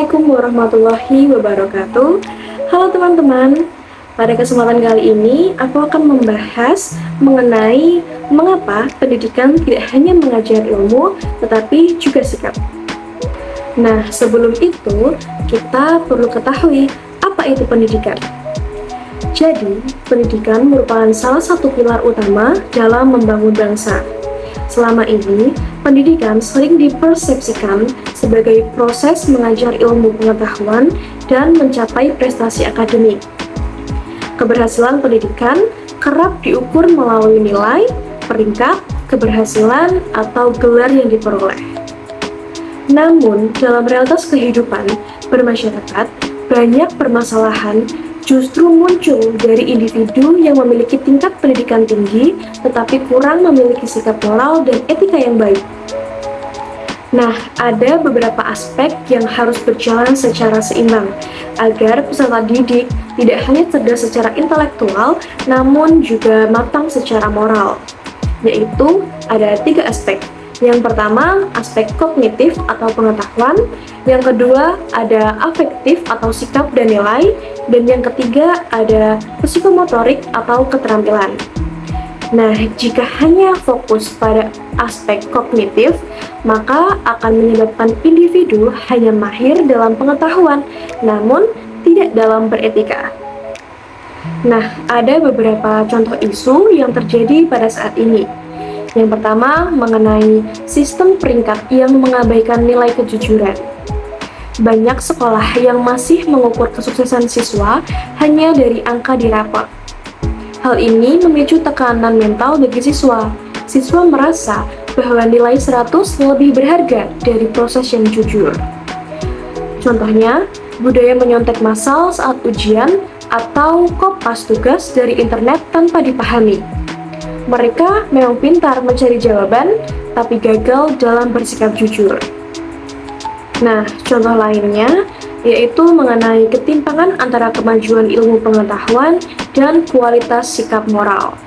Assalamualaikum warahmatullahi wabarakatuh. Halo teman-teman, pada kesempatan kali ini aku akan membahas mengenai mengapa pendidikan tidak hanya mengajar ilmu tetapi juga sikap. Nah, sebelum itu kita perlu ketahui apa itu pendidikan. Jadi, pendidikan merupakan salah satu pilar utama dalam membangun bangsa. Selama ini, pendidikan sering dipersepsikan sebagai proses mengajar ilmu pengetahuan dan mencapai prestasi akademik. Keberhasilan pendidikan kerap diukur melalui nilai, peringkat, keberhasilan, atau gelar yang diperoleh. Namun, dalam realitas kehidupan bermasyarakat, banyak permasalahan justru muncul dari individu yang memiliki tingkat pendidikan tinggi tetapi kurang memiliki sikap moral dan etika yang baik. Nah, ada beberapa aspek yang harus berjalan secara seimbang agar peserta didik tidak hanya cerdas secara intelektual namun juga matang secara moral, yaitu ada 3 aspek. Yang pertama, aspek kognitif atau pengetahuan. Yang kedua, ada afektif atau sikap dan nilai. Dan yang ketiga, ada psikomotorik atau keterampilan. Nah, jika hanya fokus pada aspek kognitif, maka akan menyebabkan individu hanya mahir dalam pengetahuan, namun tidak dalam beretika. Nah, ada beberapa contoh isu yang terjadi pada saat ini. Yang pertama, mengenai sistem peringkat yang mengabaikan nilai kejujuran. Banyak sekolah yang masih mengukur kesuksesan siswa hanya dari angka di rapor. Hal ini memicu tekanan mental bagi siswa. Siswa merasa bahwa nilai 100 lebih berharga dari proses yang jujur. Contohnya, budaya menyontek massal saat ujian atau kopas tugas dari internet tanpa dipahami. Mereka memang pintar mencari jawaban, tapi gagal dalam bersikap jujur. Nah, contoh lainnya yaitu mengenai ketimpangan antara kemajuan ilmu pengetahuan dan kualitas sikap moral.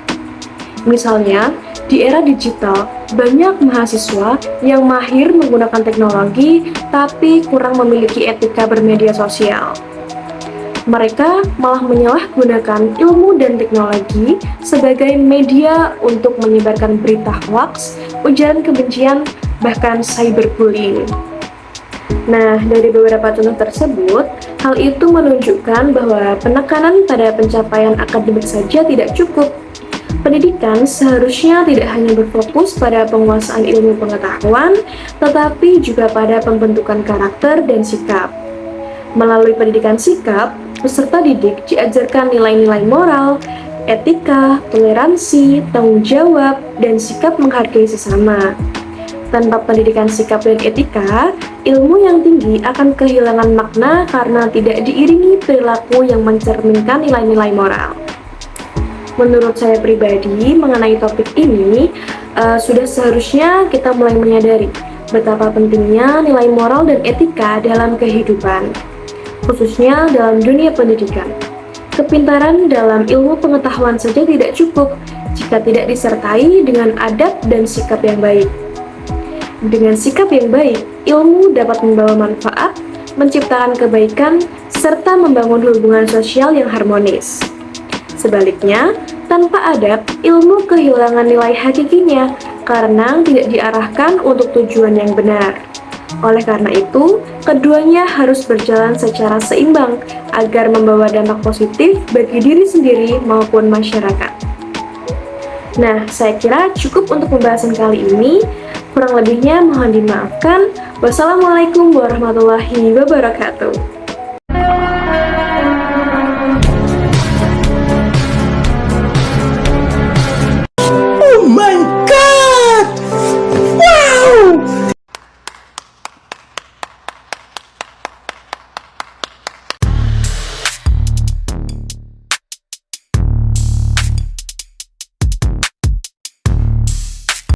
Misalnya, di era digital, banyak mahasiswa yang mahir menggunakan teknologi tapi kurang memiliki etika bermedia sosial. Mereka malah menyalahgunakan ilmu dan teknologi sebagai media untuk menyebarkan berita hoaks, ujaran kebencian, bahkan cyberbullying. Nah, dari beberapa contoh tersebut, hal itu menunjukkan bahwa penekanan pada pencapaian akademik saja tidak cukup. Pendidikan seharusnya tidak hanya berfokus pada penguasaan ilmu pengetahuan, tetapi juga pada pembentukan karakter dan sikap. Melalui pendidikan sikap, peserta didik diajarkan nilai-nilai moral, etika, toleransi, tanggung jawab, dan sikap menghargai sesama. Tanpa pendidikan sikap dan etika, ilmu yang tinggi akan kehilangan makna karena tidak diiringi perilaku yang mencerminkan nilai-nilai moral. Menurut saya pribadi, mengenai topik ini, sudah seharusnya kita mulai menyadari betapa pentingnya nilai moral dan etika dalam kehidupan, khususnya dalam dunia pendidikan. Kepintaran dalam ilmu pengetahuan saja tidak cukup jika tidak disertai dengan adab dan sikap yang baik. Dengan sikap yang baik, ilmu dapat membawa manfaat, menciptakan kebaikan, serta membangun hubungan sosial yang harmonis. Sebaliknya, tanpa adab, ilmu kehilangan nilai hakikinya karena tidak diarahkan untuk tujuan yang benar. Oleh karena itu, keduanya harus berjalan secara seimbang agar membawa dampak positif bagi diri sendiri maupun masyarakat. Nah, saya kira cukup untuk pembahasan kali ini. Kurang lebihnya mohon dimaafkan. Wassalamualaikum warahmatullahi wabarakatuh.